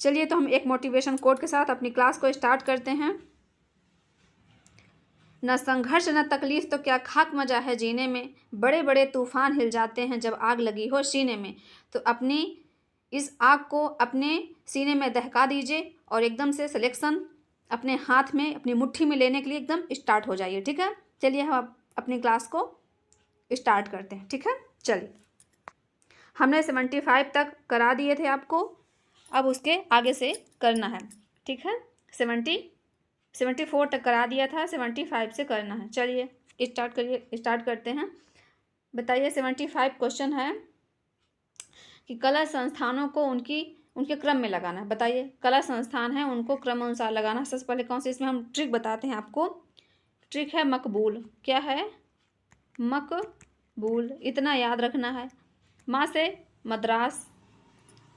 चलिए तो हम एक मोटिवेशन कोट के साथ अपनी क्लास को स्टार्ट करते हैं। न संघर्ष न तकलीफ तो क्या खाक मजा है जीने में, बड़े बड़े तूफान हिल जाते हैं जब आग लगी हो सीने में। तो अपनी इस आग को अपने सीने में दहका दीजिए और एकदम से सिलेक्शन अपने हाथ में अपनी मुट्ठी में लेने के लिए एकदम स्टार्ट हो जाइए। ठीक है, चलिए हम अपनी क्लास को स्टार्ट करते हैं। ठीक है, चलिए हमने 75 तक करा दिए थे आपको, अब उसके आगे से करना है। ठीक है, 74 तक करा दिया था, 75 से करना है। चलिए स्टार्ट करते हैं। बताइए 75 क्वेश्चन है कि कला संस्थानों को उनके क्रम में लगाना है। बताइए कला संस्थान है उनको क्रम अनुसार लगाना है। सबसे पहले कौन सी, इसमें हम ट्रिक बताते हैं आपको। ट्रिक है मकबूल। क्या है? मकबूल। इतना याद रखना है। माँ से मद्रास,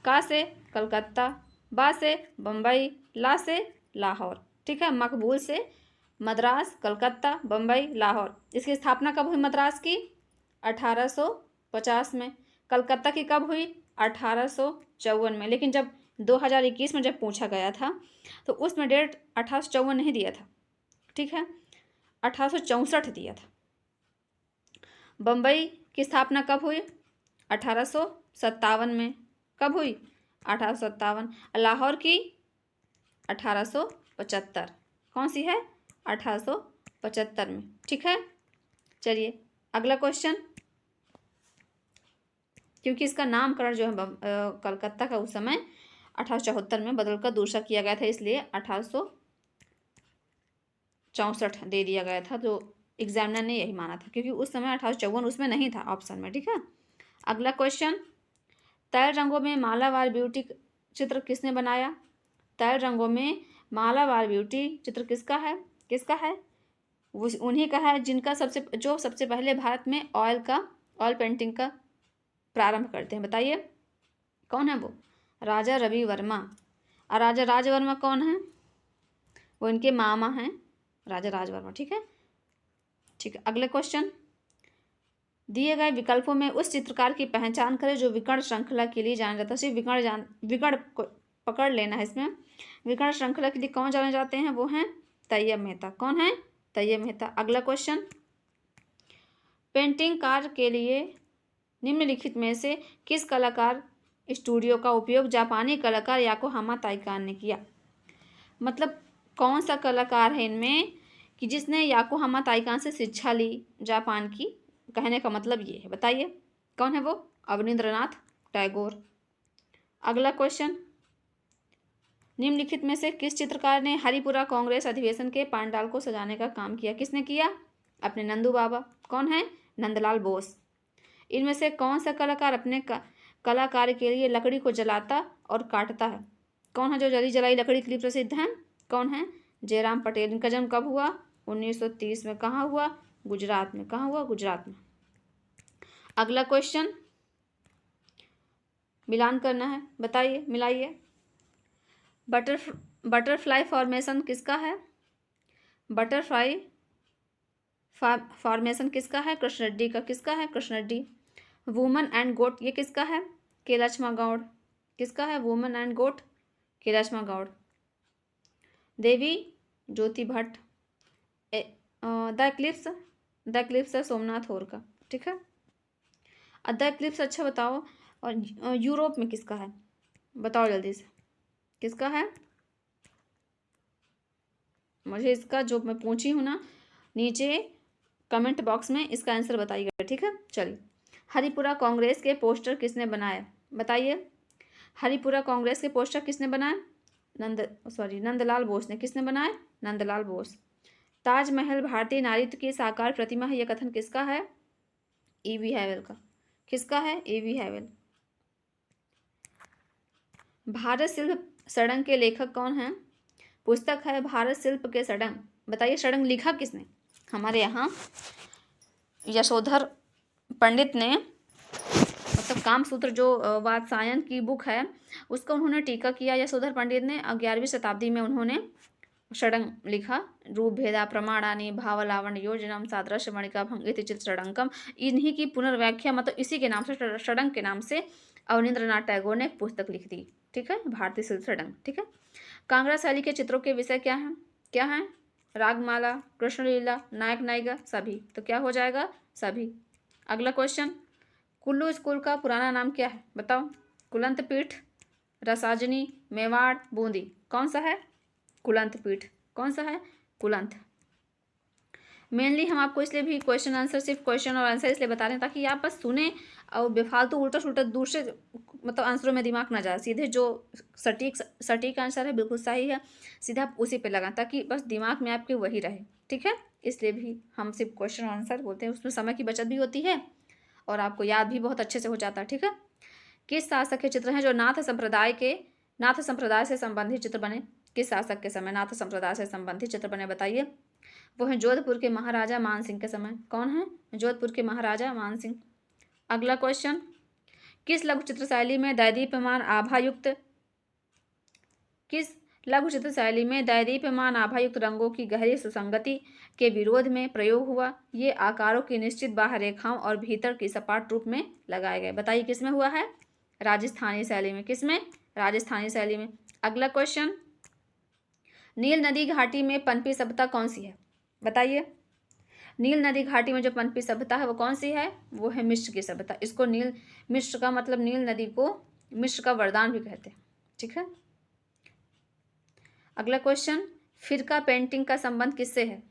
का से कलकत्ता, बा से बम्बई, ला से लाहौर। ठीक है, मकबूल से मद्रास, कलकत्ता, बम्बई, लाहौर। इसकी स्थापना कब हुई मद्रास की? 1850 में। कलकत्ता की कब हुई? 1854 में। लेकिन जब 2021 में जब पूछा गया था तो उसमें डेट 1854 नहीं दिया था। ठीक है, 1864 दिया था। बम्बई की स्थापना कब हुई? 1857 में। कब हुई? 1857। लाहौर की 1875। कौन सी है? 1875 में। ठीक है, चलिए अगला क्वेश्चन। क्योंकि इसका नामकरण जो है कलकत्ता का उस समय 1874 में बदलकर दूसरा किया गया था, इसलिए 1864 दे दिया गया था। तो एग्जामिनर ने यही माना था, क्योंकि उस समय 1854 उसमें नहीं था ऑप्शन में। ठीक है, अगला क्वेश्चन। तैल रंगों में मालावार ब्यूटी चित्र किसने बनाया? तैल रंगों में मालावार ब्यूटी चित्र किसका है? वो उन्हीं का है जिनका सबसे पहले भारत में ऑयल पेंटिंग का प्रारंभ करते हैं। बताइए कौन है वो? राजा रवि वर्मा। और राजा राजवर्मा कौन है? वो इनके मामा हैं, राजा राजवर्मा। ठीक है, अगले क्वेश्चन। दिए गए विकल्पों में उस चित्रकार की पहचान करें जो विकर्ण श्रृंखला के लिए जाना जाता है। सिर्फ विकर्ण को पकड़ लेना है इसमें। विकर्ण श्रृंखला के लिए कौन जाने जाते हैं? वो हैं तैयब मेहता। कौन है? तैयब मेहता। अगला क्वेश्चन। पेंटिंग कार्य के लिए निम्नलिखित में से किस कलाकार स्टूडियो का उपयोग जापानी कलाकार याकोहामा ताइकान ने किया? मतलब कौन सा कलाकार है इनमें कि जिसने याकोहामा ताइकान से शिक्षा ली जापान की? कहने का मतलब ये है। बताइए कौन है वो? अवनींद्रनाथ टैगोर। अगला क्वेश्चन। निम्नलिखित में से किस चित्रकार ने हरिपुरा कांग्रेस अधिवेशन के पांडाल को सजाने का काम किया? किसने किया? अपने नंदू बाबा। कौन है? नंदलाल बोस। इनमें से कौन सा कलाकार अपने कलाकार के लिए लकड़ी को जलाता और काटता है? कौन है जो जली जलाई लकड़ी के लिए प्रसिद्ध है? कौन है? जयराम पटेल। इनका जन्म कब हुआ? 1930 में। कहाँ हुआ? गुजरात में। कहाँ हुआ? गुजरात में। अगला क्वेश्चन मिलान करना है। बताइए, मिलाइए। बटरफ्लाई फॉर्मेशन किसका है? बटरफ्लाई फॉर्मेशन किसका है? कृष्ण रेड्डी का। किसका है? Krishna Reddy. Woman and goat ये किसका है? कैलाशमा गौड़। किसका है? Woman and goat, Kailashma Goud. Devi Jyoti Bhatt. The clips है सोमनाथ होर का। ठीक है, द क्लिप्स। अच्छा बताओ, और यूरोप में किसका है? बताओ जल्दी से, किसका है? मुझे इसका जो मैं पूछी हूँ ना, नीचे कमेंट बॉक्स में इसका आंसर बताइएगा। ठीक है, चलिए। हरिपुरा कांग्रेस के पोस्टर किसने बनाए? बताइए, हरिपुरा कांग्रेस के पोस्टर किसने बनाए? नंदलाल बोस ने। किसने बनाए? नंदलाल बोस। ताजमहल भारतीय नारीत्व की साकार प्रतिमा है, यह कथन किसका है? E.V. हैवेल का। किसका है? E.V. हैवेल। भारत शिल्प सड़ंग के लेखक कौन हैं? पुस्तक है भारत शिल्प के सड़ंग। बताइए सड़ंग लिखा किसने? हमारे यहाँ यशोधर पंडित ने, मतलब कामसूत्र जो वात्सायन की बुक है उसका उन्होंने टीका किया यशोधर पंडित ने। 11वीं शताब्दी में उन्होंने षडंग लिखा। रूप भेदा प्रमाणानि भावलावण्य योजनम सादृश्य मणिका भंगित चित्र षडंकम। इन्हीं की पुनर्व्याख्या, मतलब इसी के नाम से, षडंग के नाम से अवनींद्रनाथ टैगोर ने एक पुस्तक लिख दी। ठीक है, भारतीय चित्ररंग। ठीक है, कांगड़ा शैली के चित्रों के विषय क्या हैं? रागमाला, कृष्णलीला, नायक नायिका, सभी। तो क्या हो जाएगा? सभी। अगला क्वेश्चन, कुल्लू स्कूल का पुराना नाम क्या है? बताओ। कुलंत पीठ, रसाजनी, मेवाड़, बूंदी। कौन सा है? कुलंत पीठ। कौन सा है? कुलंत। मेनली हम आपको इसलिए भी क्वेश्चन आंसर, सिर्फ क्वेश्चन और आंसर इसलिए बता रहे हैं ताकि आप बस सुने और बेफालतू उल्टा सुल्टा दूसरे मतलब आंसरों में दिमाग ना जाए, सीधे जो सटीक आंसर है, बिल्कुल सही है, सीधा आप उसी पे लगाएं ताकि बस दिमाग में आपके वही रहे। ठीक है, इसलिए भी हम सिर्फ क्वेश्चन और आंसर बोलते हैं, उसमें समय की बचत भी होती है और आपको याद भी बहुत अच्छे से हो जाता है। ठीक है, किस शासक के चित्र हैं जो नाथ संप्रदाय से संबंधित चित्र बने? किस शासक के समय नाथ संप्रदाय से संबंधित चित्र बने? बताइए। वो है जोधपुर के महाराजा मान सिंह के समय। कौन है? जोधपुर के महाराजा मान सिंह। अगला क्वेश्चन, किस लघु चित्र शैली में दैदीप्यमान आभायुक्त रंगों की गहरी सुसंगति के विरोध में प्रयोग हुआ? ये आकारों की निश्चित बाह्य रेखाओं और भीतर की सपाट रूप में लगाए गए। बताइए किसमें हुआ है? राजस्थानी शैली में। किसमें? राजस्थानी शैली में। अगला क्वेश्चन, नील नदी घाटी में पनपी सभ्यता कौन सी है? बताइए। नील नदी घाटी में जो पनपी सभ्यता है वो कौन सी है? वो है मिस्र की सभ्यता। इसको मिस्र का मतलब नील नदी को मिस्र का वरदान भी कहते हैं। ठीक है, अगला क्वेश्चन, फिरका पेंटिंग का संबंध किससे है?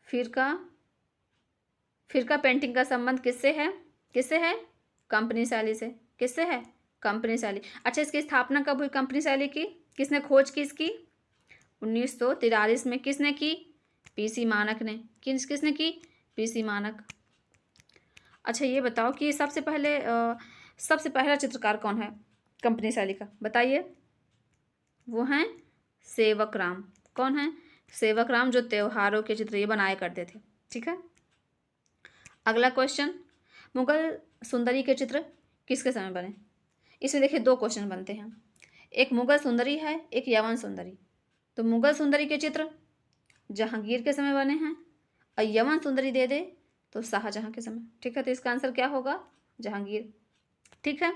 फिरका पेंटिंग का संबंध किससे है? कंपनी शैली से। किससे है? कंपनी शैली। अच्छा, इसकी स्थापना कब हुई कंपनी शैली की? किसने खोज की इसकी? 1943 में। किसने की? पीसी मानक ने। किसने की? पीसी मानक। अच्छा, ये बताओ कि सबसे पहला चित्रकार कौन है कंपनी शैली का? बताइए। वो हैं सेवक राम। कौन है? सेवक राम, जो त्योहारों के चित्र ये बनाया करते थे। ठीक है, अगला क्वेश्चन, मुगल सुंदरी के चित्र किसके समय बने? इसमें देखिए 2 क्वेश्चन बनते हैं, एक मुगल सुंदरी है, एक यवन सुंदरी। तो मुगल सुंदरी के चित्र जहांगीर के समय बने हैं और यवन सुंदरी दे दे तो शाहजहां के समय। ठीक है, तो इसका आंसर क्या होगा? जहांगीर। ठीक है,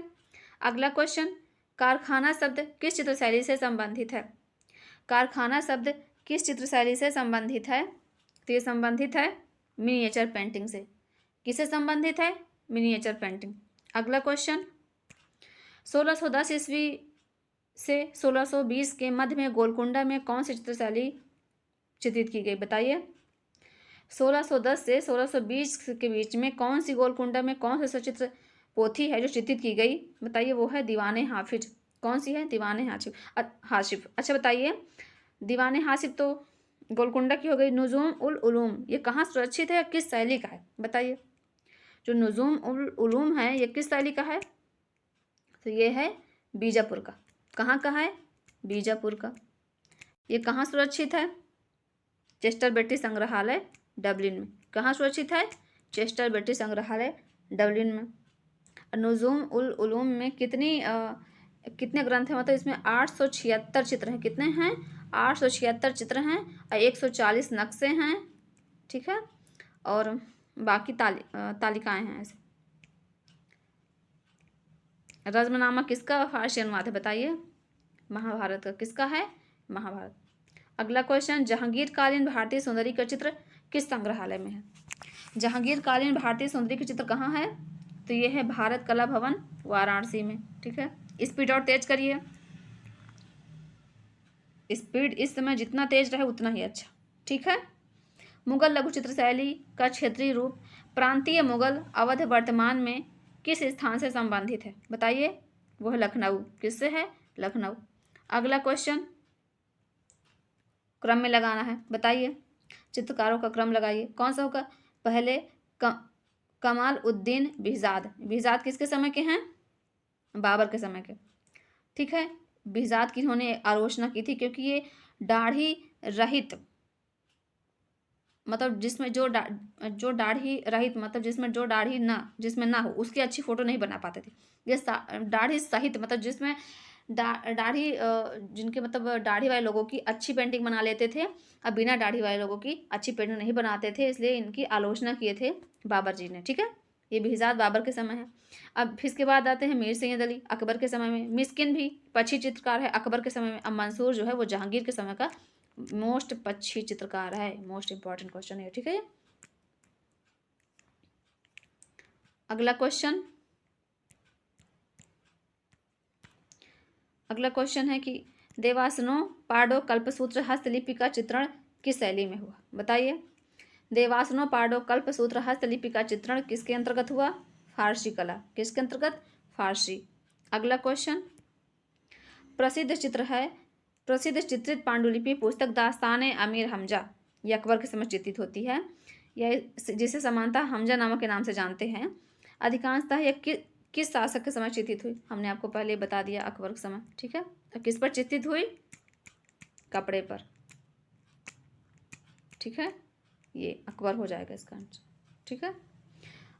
अगला क्वेश्चन, कारखाना शब्द किस चित्र शैली से संबंधित है? कारखाना शब्द किस चित्र शैली से संबंधित है? तो ये संबंधित है मिनिएचर पेंटिंग से। किससे संबंधित है? Miniature painting. अगला क्वेश्चन, 1610 ईस्वी से 1620 के मध्य में गोलकुंडा में कौन सी चित्रशैली चित्रित की गई? बताइए। 1610 से 1620 के बीच में कौन सी गोलकुंडा में कौन सी सचित्र पोथी है जो चित्रित की गई? बताइए। वो है दीवाने हाफिज। कौन सी है? दीवाने हाशिफ। अच्छा बताइए, दीवाने हाशिफ तो गोलकुंडा की हो गई। नुजूम उल उलूम ये कहाँ सुरक्षित है, किस शैली का है? बताइए। जो नुजूम उल उलूम है ये किस शैली का है? तो ये है बीजापुर का। कहाँ का है? बीजापुर का। ये कहाँ सुरक्षित है? चेस्टर बेटी संग्रहालय डबलिन में। कहाँ सुरक्षित है? चेस्टर बेटी संग्रहालय डबलिन में। नुजूम उल उलूम में कितने ग्रंथ हैं? मतलब इसमें 876 चित्र हैं। कितने हैं? 876 चित्र हैं और 140 नक्शे हैं। ठीक है, और बाकी तालिकाएं हैं ऐसे। रज्मनामा किसका फारसी अनुवाद है? बताइए। महाभारत का। किसका है? महाभारत। अगला क्वेश्चन, जहांगीर कालीन भारतीय सुंदरी का चित्र किस संग्रहालय में है? जहांगीर कालीन भारतीय सुंदरी का चित्र कहाँ है? तो ये है भारत कला भवन वाराणसी में। ठीक है, स्पीड और तेज करिए। स्पीड इस समय जितना तेज रहे उतना ही अच्छा। ठीक है, मुगल लघु चित्र शैली का क्षेत्रीय रूप प्रांतीय मुगल अवध वर्तमान में किस स्थान से संबंधित है? बताइए। वो है लखनऊ। किससे है? लखनऊ। अगला क्वेश्चन, क्रम में लगाना है। बताइए, चित्रकारों का क्रम लगाइए। कौन सा होगा? पहले कमाल उद्दीन बिहजाद किसके समय के हैं? बाबर के समय के। ठीक है, बिहजाद की इन्होंने आलोचना की थी क्योंकि ये दाढ़ी रहित, मतलब जिसमें जो दाढ़ी रहित मतलब जिसमें ना हो उसकी अच्छी फोटो नहीं बना पाते थे। ये दाढ़ी सहित मतलब जिसमें दाढ़ी जिनके मतलब दाढ़ी वाले लोगों की अच्छी पेंटिंग बना लेते थे और बिना दाढ़ी वाले लोगों की अच्छी पेंटिंग नहीं बनाते थे, इसलिए इनकी आलोचना किए थे बाबर जी ने। ठीक है, ये बेहज़ाद बाबर के समय है। अब फिर इसके बाद आते हैं मीर सैयद अली अकबर के समय में। मिस्किन भी पक्षी चित्रकार है अकबर के समय में। अब मंसूर जो है वो जहांगीर के समय का मोस्ट पक्षी चित्रकार है। मोस्ट इंपॉर्टेंट क्वेश्चन है, ठीक है। अगला क्वेश्चन है कि देवासनो पार्डो कल्पसूत्र हस्तलिपि का चित्रण किस शैली में हुआ? बताइए। देवासनो पार्डो कल्पसूत्र हस्तलिपि का चित्रण किसके अंतर्गत हुआ? फारसी कला। किसके अंतर्गत? फारसी। अगला क्वेश्चन, प्रसिद्ध चित्रित पांडुलिपि पुस्तक दास्तान अमीर हमजा ये अकबर के समय चित्रित होती है। यह जिसे समानता हमजा नामक के नाम से जानते हैं। अधिकांशतः यह किस शासक के समय चित्रित हुई? हमने आपको पहले बता दिया, अकबर के समय, ठीक है। तो किस पर चित्रित हुई? कपड़े पर, ठीक है। ये अकबर हो जाएगा इसका आंसर, ठीक है।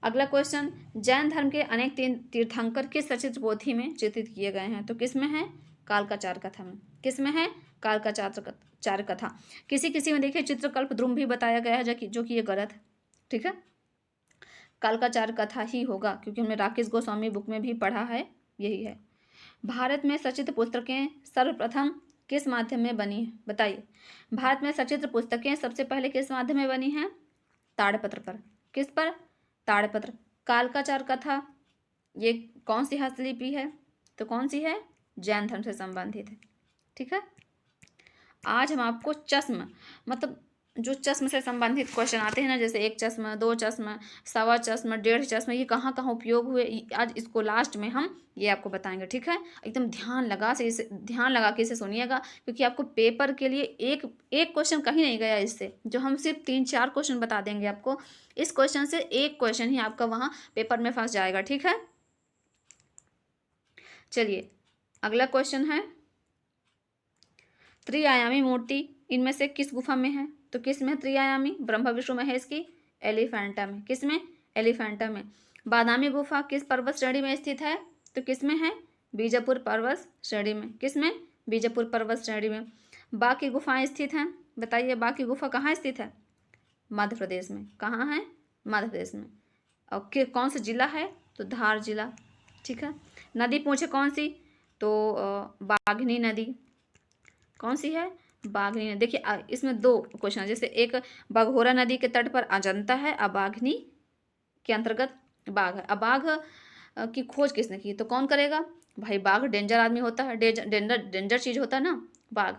अगला क्वेश्चन, जैन धर्म के अनेक तीर्थंकर किस रचित पोथी में चित्रित किए गए हैं? तो किस में है? कालका चार कथा में। किस में है? कालका चार कथा। किसी में देखिए चित्रकल्प द्रुम भी बताया गया है जो कि ये गलत है, ठीक है। कालका चार कथा ही होगा क्योंकि हमने राकेश गोस्वामी बुक में भी पढ़ा है, यही है। भारत में सचित्र पुस्तकें सर्वप्रथम किस माध्यम में बनी है? बताइए। भारत में सचित्र पुस्तकें सबसे पहले किस माध्यम में बनी हैं? ताड़पत्र पर। किस पर? ताड़पत्र। कालका चार कथा ये कौन सी हस्तलिपि है? तो कौन सी है? जैन धर्म से संबंधित है, ठीक है। आज हम आपको चश्म मतलब जो चश्म से संबंधित क्वेश्चन आते हैं ना, जैसे एक चश्मा, दो चश्मा, सवा चश्मा, डेढ़ चश्मा, ये कहाँ कहाँ उपयोग हुए, आज इसको लास्ट में हम ये आपको बताएंगे, ठीक है। एकदम ध्यान लगा के इसे सुनिएगा क्योंकि आपको पेपर के लिए एक क्वेश्चन कहीं नहीं गया इससे, जो हम सिर्फ 3-4 क्वेश्चन बता देंगे आपको। इस क्वेश्चन से एक क्वेश्चन ही आपका वहाँ पेपर में फंस जाएगा, ठीक है। चलिए अगला क्वेश्चन है, त्रिआयामी मूर्ति इनमें से किस गुफा में है? तो किस में? त्रिआयामी ब्रह्मा विष्णु महेश की एलिफेंटा में। किस में? एलिफेंटा में। बादामी गुफा किस पर्वत श्रेणी में स्थित है? तो किस में है? बीजापुर पर्वत श्रेणी में। किस में? बीजापुर पर्वत श्रेणी में। बाकी गुफाएं स्थित हैं, बताइए बाकी गुफा कहाँ स्थित है? मध्य प्रदेश में। कहाँ है? मध्य प्रदेश में। और कौन सा जिला है? तो धार जिला, ठीक है। नदी पूछे कौन सी? तो बाघनी नदी। कौन सी है? बाघनी नदी। देखिए इसमें 2 क्वेश्चन, जैसे एक बाघोरा नदी के तट पर अजंता है, अबाघनी के अंतर्गत बाघ है। अब बाघ की खोज किसने की? तो कौन करेगा भाई? बाघ डेंजर आदमी होता है, डेंजर चीज होता है ना बाघ।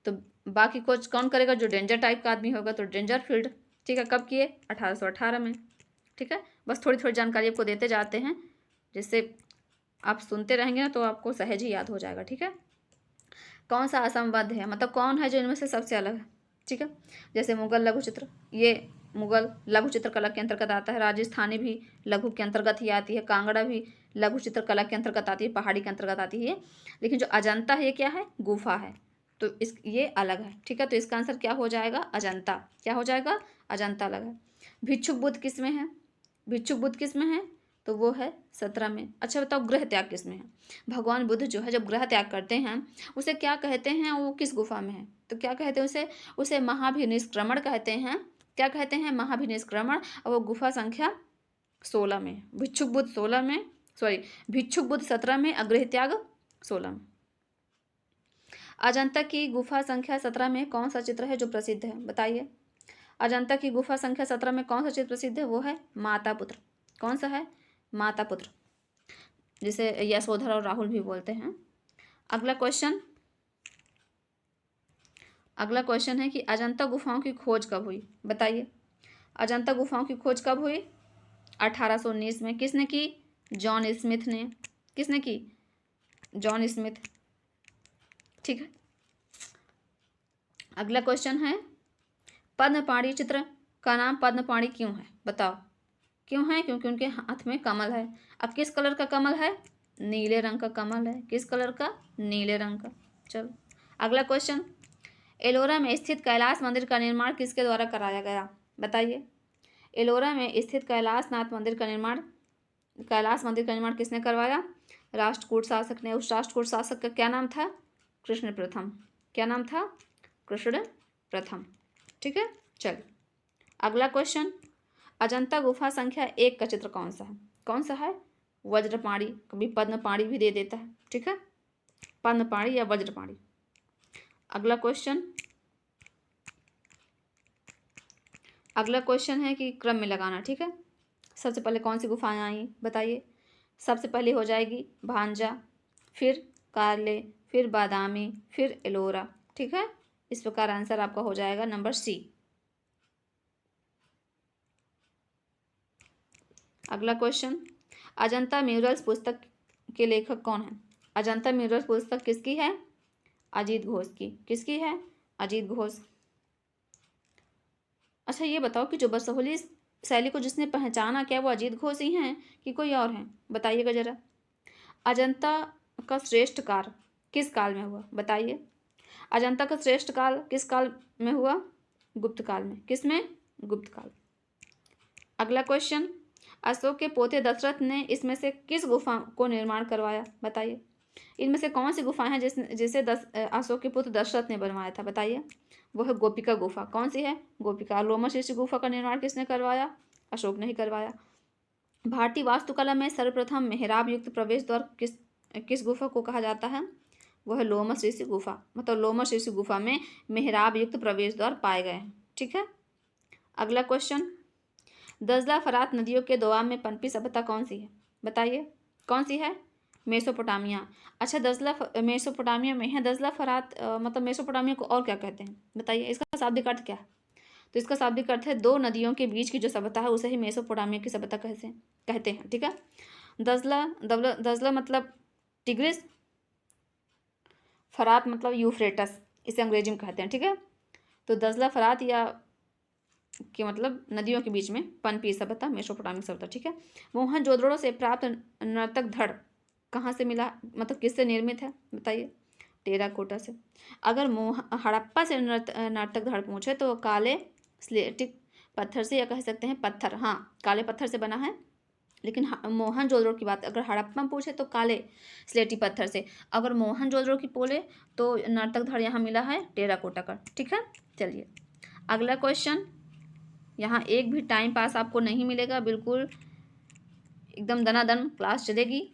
तो बाघ की खोज कौन करेगा? जो डेंजर टाइप का आदमी होगा, तो डेंजर फील्ड, ठीक है। कब किए? 1818 में, ठीक है। बस थोड़ी थोड़ी जानकारी आपको देते जाते हैं, जिससे आप सुनते रहेंगे ना तो आपको सहज ही याद हो जाएगा, ठीक है। कौन सा असंबद्ध है, मतलब कौन है जो इनमें से सबसे अलग है, ठीक है। जैसे मुगल लघु चित्र, ये मुगल लघु चित्रकला के अंतर्गत आता है। राजस्थानी भी लघु के अंतर्गत ही आती है। कांगड़ा भी लघु चित्रकला के अंतर्गत आती है, पहाड़ी के अंतर्गत आती है। लेकिन जो अजंता है ये क्या है? गुफा है, तो ये अलग है, ठीक है। तो इसका आंसर क्या हो जाएगा? अजंता। क्या हो जाएगा? अजंता अलग है। भिक्षुक बुद्ध किस में है? भिक्षुक बुद्ध किस में है? तो वो है 17 में। अच्छा बताओ गृह त्याग किस में है? भगवान बुद्ध जो है जब गृह त्याग करते हैं उसे क्या कहते हैं? वो किस गुफा में है? तो क्या कहते हैं उसे महाभिनिष्क्रमण कहते हैं। क्या कहते हैं? महाभिनिष्क्रमण। और वो गुफा संख्या 16 में। भिक्षुक बुद्ध 16 में, भिक्षुक बुद्ध 17 में, गृह त्याग 16 में। अजंता की गुफा संख्या 17 में कौन सा चित्र है जो प्रसिद्ध है? बताइए। अजंता की गुफा संख्या 17 में कौन सा चित्र प्रसिद्ध है? वो है माता पुत्र। कौन सा है? माता पुत्र, जिसे यशोधर और राहुल भी बोलते हैं। अगला क्वेश्चन है कि अजंता गुफाओं की खोज कब हुई? बताइए। अजंता गुफाओं की खोज कब हुई? 1819 में। किसने की? जॉन स्मिथ ने। किसने की? जॉन स्मिथ, ठीक है। अगला क्वेश्चन है, पद्मपाणि चित्र का नाम पद्मपाणि क्यों है? बताओ क्यों है? क्योंकि उनके हाथ में कमल है। अब किस कलर का कमल है? नीले रंग का कमल है। किस कलर का? नीले रंग का। चलो अगला क्वेश्चन, एलोरा में स्थित कैलाश मंदिर का निर्माण किसके द्वारा कराया गया? बताइए। एलोरा में स्थित कैलाश मंदिर का निर्माण किसने करवाया? राष्ट्रकूट शासक ने। उस राष्ट्रकूट शासक का क्या नाम था? कृष्ण प्रथम। क्या नाम था? कृष्ण प्रथम, ठीक है। चलो अगला क्वेश्चन, अजंता गुफा संख्या 1 का चित्र कौन सा है? कौन सा है? वज्रपाणी, कभी पद्मपाणी भी दे देता है, ठीक है, पद्मपाणी या वज्रपाणी। अगला क्वेश्चन है कि क्रम में लगाना, ठीक है। सबसे पहले कौन सी गुफाएं आई बताइए। सबसे पहले हो जाएगी भांजा, फिर कारले, फिर बादामी, फिर एलोरा, ठीक है। इस प्रकार आंसर आपका हो जाएगा नंबर सी। अगला क्वेश्चन, अजंता म्यूरल्स पुस्तक के लेखक कौन है? अजंता म्यूरल्स पुस्तक किसकी है? अजीत घोष की। किसकी है? अजीत घोष। अच्छा ये बताओ कि जो बसोहली शैली को जिसने पहचाना, क्या वो अजीत घोष ही हैं कि कोई और हैं? बताइएगा जरा। अजंता का श्रेष्ठ काल किस काल में हुआ? बताइए। अजंता का श्रेष्ठ काल किस काल में हुआ? गुप्त काल में। किस में? गुप्त काल। अगला क्वेश्चन, अशोक के पोते दशरथ ने इसमें से किस गुफा को निर्माण करवाया? बताइए। इनमें से कौन सी गुफाएं हैं जिसे अशोक के पुत्र दशरथ ने बनवाया था? बताइए। वो है गोपिका गुफा। कौन सी है? गोपिका। लोमश ऋषि गुफा का निर्माण किसने करवाया? अशोक ने ही करवाया। भारतीय वास्तुकला में सर्वप्रथम मेहराब युक्त प्रवेश द्वार किस गुफा को कहा जाता है? वो है लोमश ऋषि गुफा। मतलब लोमश ऋषि गुफा में मेहराब युक्त प्रवेश द्वार पाए गए हैं, ठीक है। अगला क्वेश्चन, दजला फरात नदियों के दोआब में पनपी सभ्यता कौन सी है? बताइए। कौन सी है? मेसोपोटामिया। अच्छा, दजला मेसोपोटामिया में है। दजला फरात मतलब मेसोपोटामिया को और क्या कहते हैं? बताइए। इसका शाब्दिक अर्थ क्या है? तो इसका शाब्दिक अर्थ है दो नदियों के बीच की जो सभ्यता है उसे ही मेसोपोटामिया की सभ्यता कहते हैं, ठीक है। दजला मतलब टिग्रिस, फरात मतलब यूफ्रेटस, इसे अंग्रेजी में कहते हैं, ठीक है। तो दजला फरात या कि मतलब नदियों के बीच में पनपी सभ्यता मेसोपोटामिक सभ्यता, ठीक है। मोहनजोदड़ो से प्राप्त नर्तक धड़ कहाँ से मिला, मतलब किससे निर्मित है? बताइए। टेराकोटा से। अगर हड़प्पा से नर्तक धड़ पूछे तो काले स्लेटिक पत्थर से, या कह सकते हैं पत्थर, हाँ काले पत्थर से बना है। लेकिन मोहनजोदड़ो की बात अगर हड़प्पा में पूछे तो काले स्लेटी पत्थर से। अगर मोहनजोदड़ो की बोले तो नर्तक धड़ यहाँ मिला है टेराकोटा का, ठीक है। चलिए अगला क्वेश्चन, यहाँ एक भी टाइम पास आपको नहीं मिलेगा, बिल्कुल एकदम दनादन क्लास चलेगी,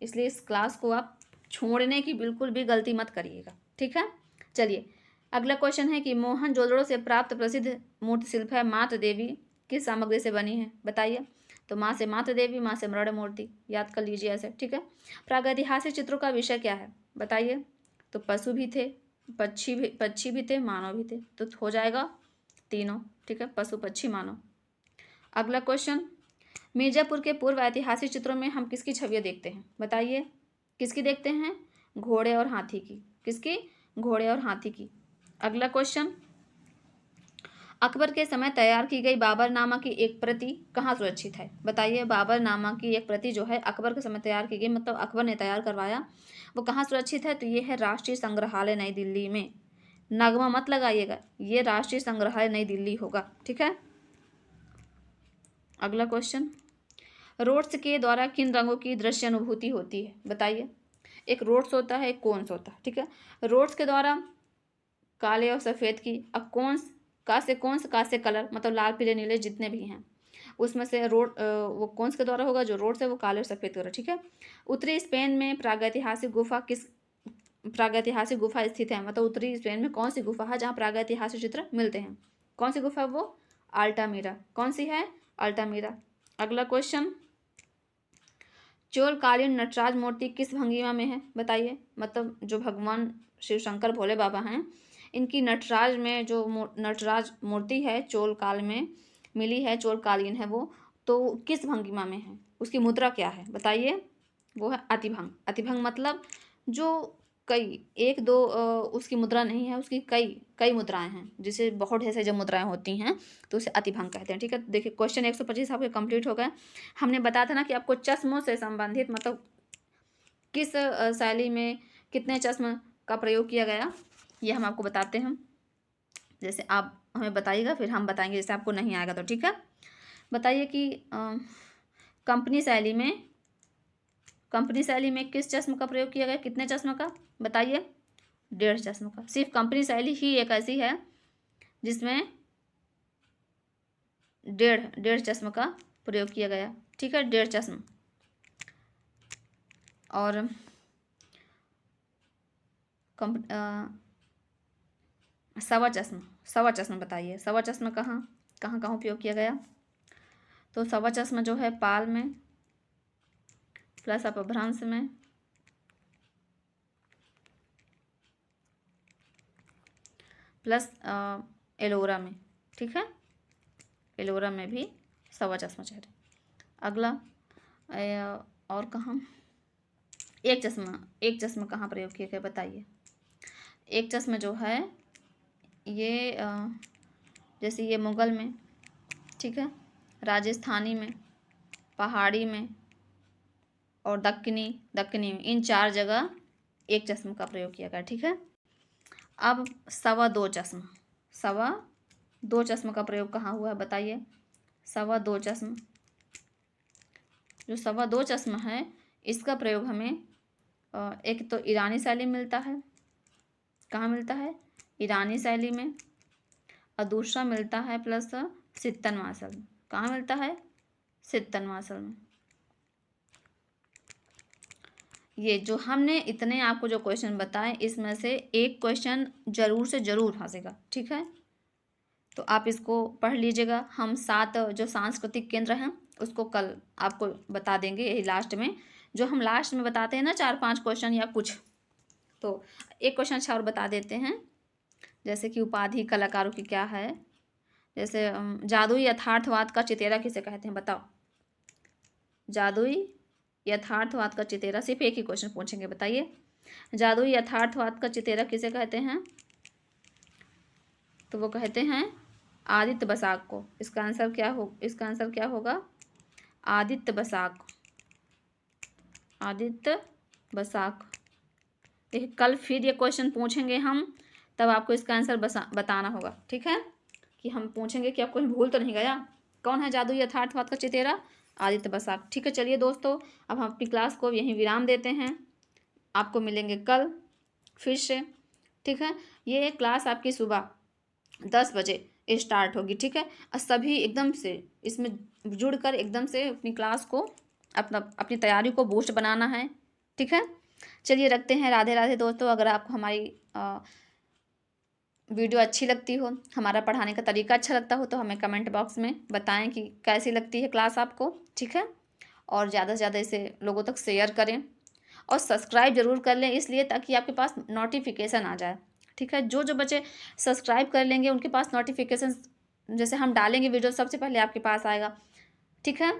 इसलिए इस क्लास को आप छोड़ने की बिल्कुल भी गलती मत करिएगा, ठीक है। चलिए अगला क्वेश्चन है कि मोहनजोदड़ो से प्राप्त प्रसिद्ध मूर्ति शिल्प है मात्र देवी किस सामग्री से बनी है? बताइए। तो माँ से मात्र देवी, माँ से मृण मूर्ति, याद कर लीजिए ऐसे, ठीक है। प्रागैतिहासिक चित्रों का विषय क्या है? बताइए। तो पशु भी थे, पक्षी भी थे, मानव भी थे, तो हो जाएगा तीनों, ठीक है, पशु पक्षी मानव। अगला क्वेश्चन, मिर्जापुर के पूर्व ऐतिहासिक चित्रों में हम किसकी छवियां देखते हैं? बताइए। किसकी देखते हैं? घोड़े और हाथी की। किसकी? घोड़े और हाथी की। अगला क्वेश्चन, अकबर के समय तैयार की गई बाबरनामा की एक प्रति कहाँ सुरक्षित है? बताइए। बाबरनामा की एक प्रति जो है अकबर के समय तैयार की गई, मतलब अकबर ने तैयार करवाया, वो कहाँ सुरक्षित है? तो ये है राष्ट्रीय संग्रहालय नई दिल्ली में। नगमा मत लगाइएगा, ये राष्ट्रीय संग्रहालय नई दिल्ली होगा, ठीक है। अगला क्वेश्चन, रोड्स के द्वारा किन रंगों की दृश्य अनुभूति होती है? बताइए। एक रोड्स होता है, एक कोन्स होता है, ठीक है। रोड्स के द्वारा काले और सफ़ेद की, अब कोन्स का से कलर मतलब लाल पीले नीले जितने भी हैं उसमें से वो कोन्स के द्वारा होगा, जो रोड्स है वो काले और सफ़ेद द्वारा, ठीक है। उत्तरी स्पेन में प्रागैतिहासिक गुफा स्थित है? मतलब उत्तरी स्पेन में कौन सी गुफा है जहाँ प्रागैतिहासिक चित्र मिलते हैं? कौन सी गुफा है वो? अल्टामीरा। कौन सी है? अल्टामीरा। अगला क्वेश्चन, चोलकालीन नटराज मूर्ति किस भंगिमा में है? बताइए। मतलब जो भगवान शिव शंकर भोले बाबा हैं, इनकी नटराज में जो नटराज मूर्ति है चोल काल में मिली है, चोलकालीन है वो, तो किस भंगिमा में है? उसकी मुद्रा क्या है? बताइए। वो है अतिभंग। अतिभंग मतलब जो कई एक दो उसकी मुद्रा नहीं है, उसकी कई मुद्राएं हैं, जिसे बहुत ढेर से जब मुद्राएं होती हैं तो उसे अतिभंग कहते हैं, ठीक है। देखिए क्वेश्चन 125 आपके कंप्लीट हो गए। हमने बताया था ना कि आपको चश्मों से संबंधित मतलब किस शैली में कितने चश्म का प्रयोग किया गया, ये हम आपको बताते हैं। जैसे आप हमें बताइएगा, फिर हम बताएंगे, जैसे आपको नहीं आएगा तो, ठीक है। बताइए कि कंपनी शैली में किस चश्म का प्रयोग किया गया? कितने चश्म का? बताइए। 1.5 चश्म का। सिर्फ कंपनी शैली ही एक ऐसी है जिसमें डेढ़ चश्मा का प्रयोग किया गया, ठीक है, 1.5 चश्मा। और सवा चश्मा बताइए, सवा चश्मा कहाँ कहाँ कहाँ उपयोग किया गया? तो सवा चश्मा जो है पाल में, प्लस अपभ्रंश में, प्लस एलोरा में, ठीक है, एलोरा में भी सवा चश्मा चेहरे। अगला और कहाँ? एक चश्मा कहाँ प्रयोग किया गया बताइए? एक चश्मा जो है ये जैसे ये मुगल में, ठीक है, राजस्थानी में, पहाड़ी में और दक्कनी में, इन 4 जगह एक चश्मा का प्रयोग किया गया, ठीक है। अब सवा दो चश्मा का प्रयोग कहाँ हुआ है बताइए? सवा दो चश्मा, जो सवा दो चश्मा है इसका प्रयोग हमें एक तो ईरानी शैली में मिलता है, कहाँ मिलता है? ईरानी शैली में, और दूसरा मिलता है प्लस सित्तन मासल में। कहाँ मिलता है? सित्तन मासल में। ये जो हमने इतने आपको जो क्वेश्चन बताए इसमें से एक क्वेश्चन जरूर से जरूर फंसेगा, ठीक है, तो आप इसको पढ़ लीजिएगा। हम 7 जो सांस्कृतिक केंद्र हैं उसको कल आपको बता देंगे, यही लास्ट में, जो हम लास्ट में बताते हैं ना 4-5 क्वेश्चन या कुछ, तो एक क्वेश्चन अच्छा और बता देते हैं, जैसे कि उपाधि कलाकारों की क्या है, जैसे जादुई यथार्थवाद का चितेरा किसे कहते हैं बताओ? जादुई यथार्थवाद का चितेरा, सिर्फ एक ही क्वेश्चन पूछेंगे, बताइए जादुई यथार्थवाद का चितेरा किसे कहते हैं? तो वो कहते हैं आदित्य बसाक को। इसका आंसर क्या होगा? आदित्य बसाक। देखिए कल फिर ये क्वेश्चन पूछेंगे हम, तब आपको इसका आंसर बताना होगा, ठीक है, कि हम पूछेंगे कि आपको भूल तो नहीं गया। कौन है जादुई यथार्थवाद का चितेरा? आदित्य बसाक, ठीक है। चलिए दोस्तों, अब हम अपनी क्लास को यहीं विराम देते हैं, आपको मिलेंगे कल फिर से, ठीक है। ये क्लास आपकी सुबह 10 बजे स्टार्ट होगी, ठीक है, और सभी एकदम से इसमें जुड़कर एकदम से अपनी क्लास को अपनी तैयारी को बूस्ट बनाना है, ठीक है। चलिए रखते हैं, राधे राधे दोस्तों। अगर आपको हमारी वीडियो अच्छी लगती हो, हमारा पढ़ाने का तरीका अच्छा लगता हो, तो हमें कमेंट बॉक्स में बताएं कि कैसी लगती है क्लास आपको, ठीक है, और ज़्यादा से ज़्यादा इसे लोगों तक शेयर करें और सब्सक्राइब ज़रूर कर लें, इसलिए ताकि आपके पास नोटिफिकेशन आ जाए, ठीक है। जो बच्चे सब्सक्राइब कर लेंगे उनके पास नोटिफिकेशन जैसे हम डालेंगे वीडियो सबसे पहले आपके पास आएगा, ठीक है।